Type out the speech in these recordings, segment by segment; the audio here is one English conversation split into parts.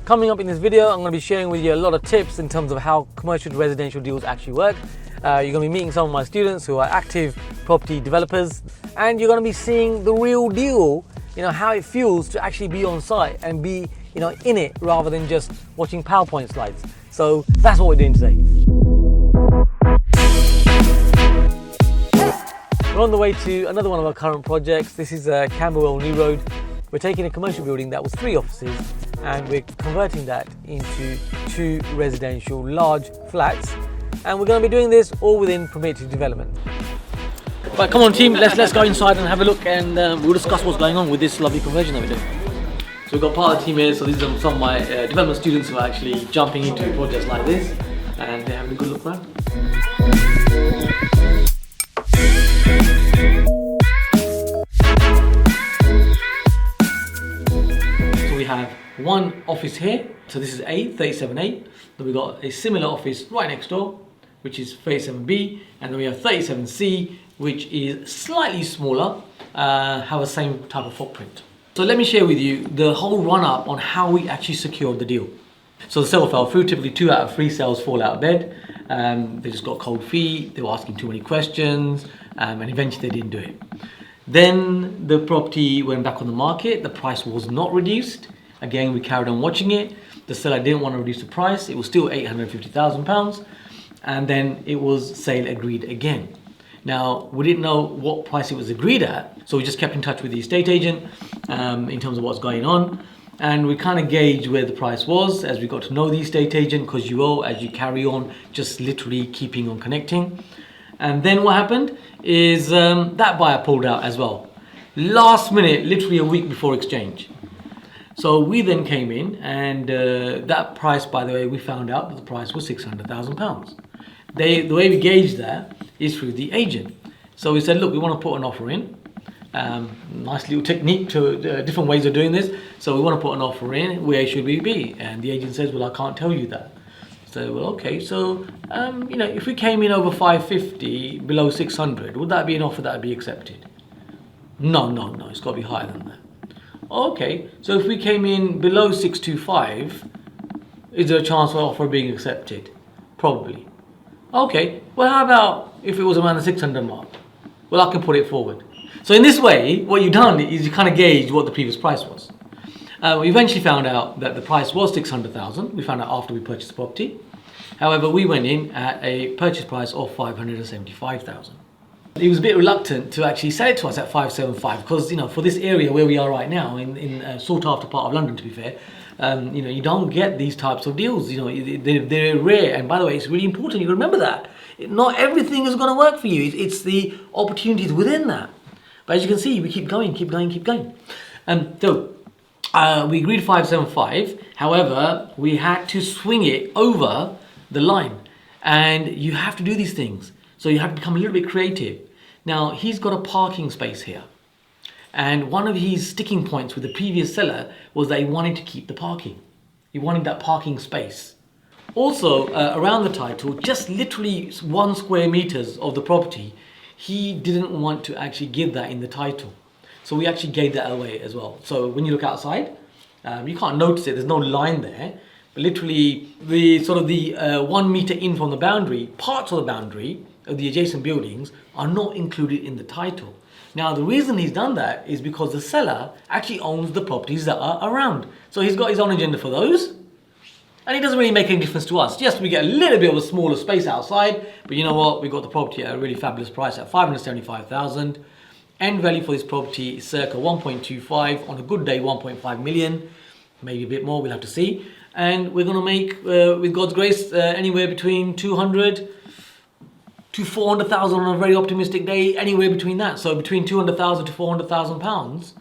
Coming up in this video, I'm going to be sharing with you a lot of tips in terms of how commercial to residential deals actually work. You're going to be meeting some of my students who are active property developers, and you're going to be seeing the real deal, how it feels to actually be on site and be, in it rather than just watching PowerPoint slides. So that's what we're doing today. We're on the way to another one of our current projects. This is Camberwell New Road. We're taking a commercial building that was 3 offices and we're converting that into 2 residential large flats. And we're going to be doing this all within permitted development. Right, come on team, let's go inside and have a look, and we'll discuss what's going on with this lovely conversion that we're doing. So we've got part of the team here, so these are some of my development students who are actually jumping into projects like this, and they're having a good look around. We have one office here, so this is A, 37A. Then we've got a similar office right next door, which is 37B, and then we have 37C, which is slightly smaller, have the same type of footprint. So let me share with you the whole run-up on how we actually secured the deal. So the sale fell through. Typically 2 out of 3 sales fall out of bed. They just got cold feet, they were asking too many questions, and eventually they didn't do it. Then the property went back on the market, the price was not reduced. Again, we carried on watching it. The seller didn't want to reduce the price. It was still £850,000. And then it was sale agreed again. Now, we didn't know what price it was agreed at, so we just kept in touch with the estate agent in terms of what's going on. And we kind of gauged where the price was as we got to know the estate agent, because you will, as you carry on, just literally keeping on connecting. And then what happened is that buyer pulled out as well. Last minute, literally a week before exchange. So we then came in, and that price, by the way, we found out that the price was £600,000. The way we gauged that is through the agent. So we said, look, we want to put an offer in. Nice little technique to different ways of doing this. So we want to put an offer in. Where should we be? And the agent says, well, I can't tell you that. So, well, okay. So, if we came in over 550, below 600, would that be an offer that would be accepted? No. It's got to be higher than that. Okay. So if we came in below 625, is there a chance of offer being accepted? Probably. Okay. Well, how about if it was around the 600 mark? Well, I can put it forward. So in this way, what you've done is you kind of gauged what the previous price was. We eventually found out that the price was 600,000. We found out after we purchased the property. However, we went in at a purchase price of 575,000. He was a bit reluctant to actually sell it to us at 575 because, for this area where we are right now, in sought after part of London, to be fair, you don't get these types of deals. They're rare. And by the way, it's really important you remember that. Not everything is going to work for you. It's the opportunities within that. But as you can see, we keep going. So we agreed 575. However, we had to swing it over the line. And you have to do these things. So you have to become a little bit creative. Now, he's got a parking space here. And one of his sticking points with the previous seller was that he wanted to keep the parking. He wanted that parking space. Also, around the title, just literally 1 square meters of the property, he didn't want to actually give that in the title. So we actually gave that away as well. So when you look outside, you can't notice it, there's no line there. But literally, the 1 meter in from the boundary, parts of the boundary of the adjacent buildings are not included in the title. Now, the reason he's done that is because the seller actually owns the properties that are around. So he's got his own agenda for those. And it doesn't really make any difference to us. Yes, we get a little bit of a smaller space outside, but you know what? We got the property at a really fabulous price at 575,000. End value for this property is circa 1.25. On a good day, 1.5 million. Maybe a bit more, we'll have to see. And we're going to make, with God's grace, anywhere between 200 to 400,000 on a very optimistic day, anywhere between that. So between 200,000 to 400,000 pounds,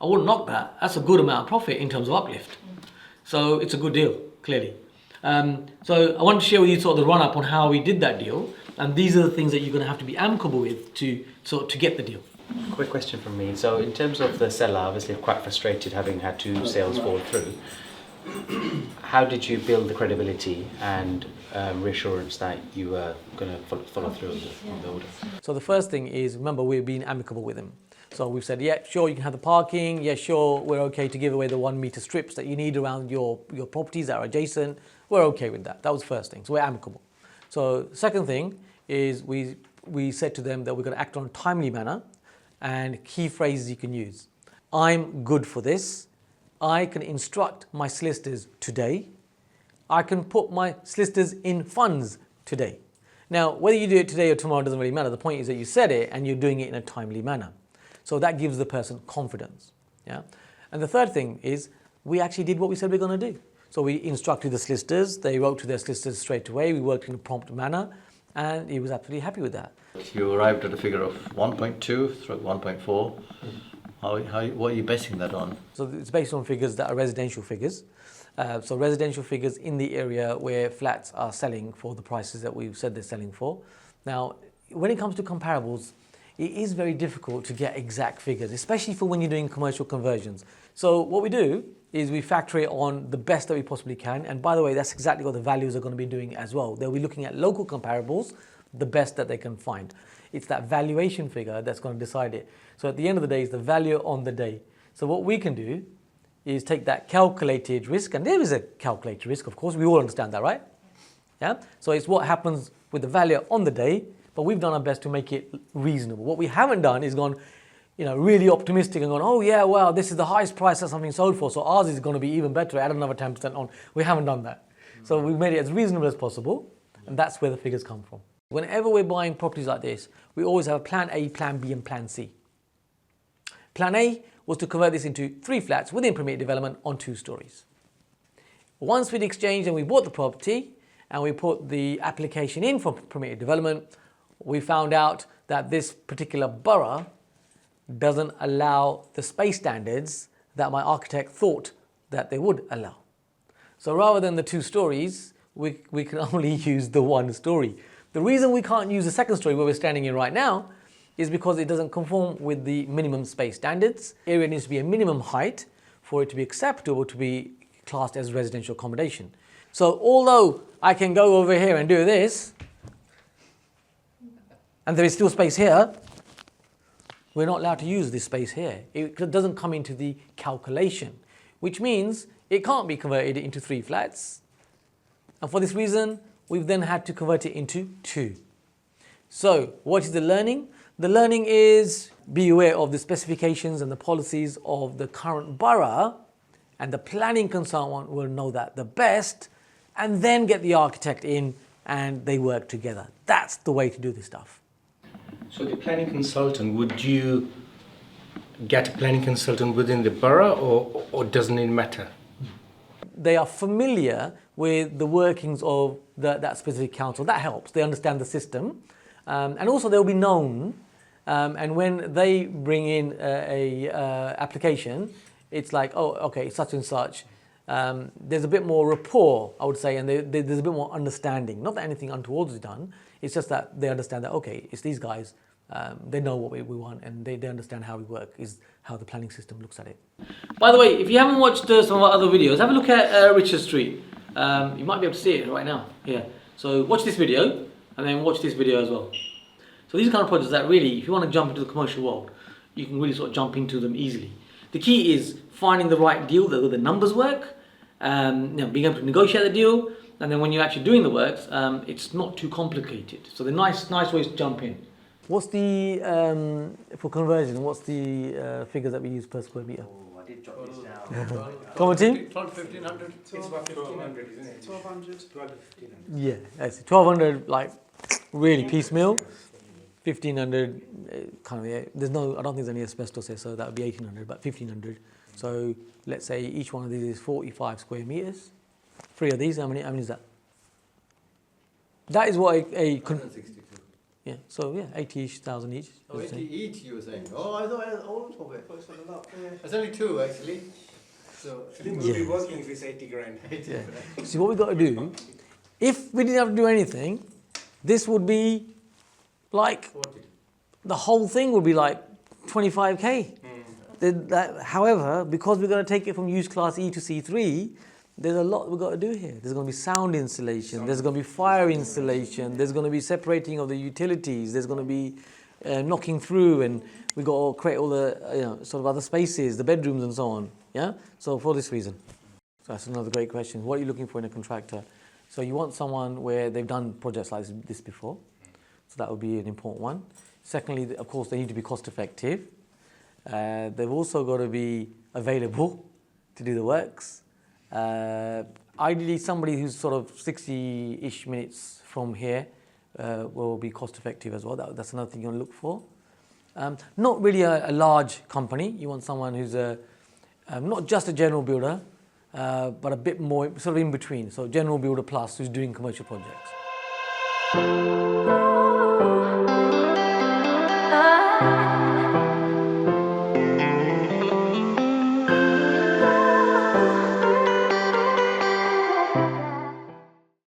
I wouldn't knock that. That's a good amount of profit in terms of uplift. So it's a good deal, clearly. So I want to share with you sort of the run-up on how we did that deal. And these are the things that you're going to have to be amicable with to get the deal. Quick question from me. So in terms of the seller, obviously quite frustrated having had 2 sales fall through. How did you build the credibility and reassurance that you were going to follow through on the order? So the first thing is, remember, we're being amicable with him. So we've said, yeah, sure, you can have the parking. Yeah, sure, we're okay to give away the 1 meter strips that you need around your properties that are adjacent. We're okay with that. That was the first thing. So we're amicable. So second thing is we said to them that we're going to act on a timely manner, and key phrases you can use. I'm good for this. I can instruct my solicitors today. I can put my solicitors in funds today. Now, whether you do it today or tomorrow doesn't really matter. The point is that you said it and you're doing it in a timely manner. So that gives the person confidence. Yeah. And the third thing is we actually did what we said we we're going to do. So we instructed the solicitors. They wrote to their solicitors straight away. We worked in a prompt manner, and he was absolutely happy with that. You arrived at a figure of 1.2 through 1.4. What are you basing that on? So it's based on figures that are residential figures. So residential figures in the area where flats are selling for the prices that we've said they're selling for. Now, when it comes to comparables, it is very difficult to get exact figures, especially for when you're doing commercial conversions. So what we do is we factor it on the best that we possibly can. And by the way, that's exactly what the values are going to be doing as well. They'll be looking at local comparables, the best that they can find. It's that valuation figure that's going to decide it. So at the end of the day, it's the value on the day. So what we can do is take that calculated risk, and there is a calculated risk, of course, we all understand that, right? Yeah. So it's what happens with the value on the day, but we've done our best to make it reasonable. What we haven't done is gone, really optimistic and gone, oh yeah, well, this is the highest price that something sold for, so ours is going to be even better, add another 10% on. We haven't done that. So we've made it as reasonable as possible, and that's where the figures come from. Whenever we're buying properties like this, we always have a plan A, plan B, and plan C. Plan A was to convert this into 3 flats within permitted development on 2 stories. Once we'd exchanged and we bought the property and we put the application in for permitted development, we found out that this particular borough doesn't allow the space standards that my architect thought that they would allow. So rather than the 2 stories, we can only use the 1 story. The reason we can't use the 2nd story where we're standing in right now is because it doesn't conform with the minimum space standards. Area needs to be a minimum height for it to be acceptable to be classed as residential accommodation. So although I can go over here and do this, and there is still space here, we're not allowed to use this space here. It doesn't come into the calculation, which means it can't be converted into 3 flats. And for this reason, we've then had to convert it into 2. So what is the learning? The learning is be aware of the specifications and the policies of the current borough, and the planning consultant will know that the best, and then get the architect in and they work together. That's the way to do this stuff. So the planning consultant, would you get a planning consultant within the borough or doesn't it matter? They are familiar with the workings of that specific council. That helps. They understand the system. And also they'll be known. And when they bring in a application, it's like, oh, okay, such and such. There's a bit more rapport, I would say, and there's a bit more understanding. Not that anything untoward is done. It's just that they understand that, okay, it's these guys. They know what we want, and they understand how we work, is how the planning system looks at it. By the way, if you haven't watched some of our other videos, have a look at Richard Street. You might be able to see it right now here. So watch this video, and then watch this video as well. So these are kind of projects that really, if you want to jump into the commercial world, you can really sort of jump into them easily. The key is finding the right deal that the numbers work, being able to negotiate the deal, and then when you're actually doing the works, it's not too complicated. So the nice ways to jump in. What's the, for conversion, what's the figure that we use per square metre? Oh, I did jot this down. Come on, team? 1,500? It's about 1,500, isn't it? 1,200. 1,200. Yeah, that's it. 1,200, like, really piecemeal. 1,500, kind of, yeah. I don't think there's any asbestos here, so that would be 1,800, but 1,500. So let's say each one of these is 45 square metres. 3 of these, how many is that? That is what a 162. yeah, so yeah, 80-ish thousand each. Oh, 80 each, you were saying? Oh, I thought all of it. Close on a lot, yeah. There's only 2, actually. So, I think we'll be working if it's 80 grand. Yeah. See, what we've got to do, if we didn't have to do anything, this would be like, 40. the whole thing would be like 25k. However, because we're going to take it from use class E to C3, there's a lot we've got to do here. There's going to be sound insulation, there's going to be fire insulation, there's going to be separating of the utilities, there's going to be knocking through, and we got to create all the sort of other spaces, the bedrooms and so on. Yeah. So for this reason, so that's another great question. What are you looking for in a contractor? So you want someone where they've done projects like this before. So that would be an important one. Secondly, of course, they need to be cost effective. They've also got to be available to do the works. Ideally, somebody who's sort of 60-ish minutes from here will be cost effective as well. That's another thing you want to look for. Not really a large company. You want someone who's not just a general builder, but a bit more sort of in between. So general builder plus who's doing commercial projects.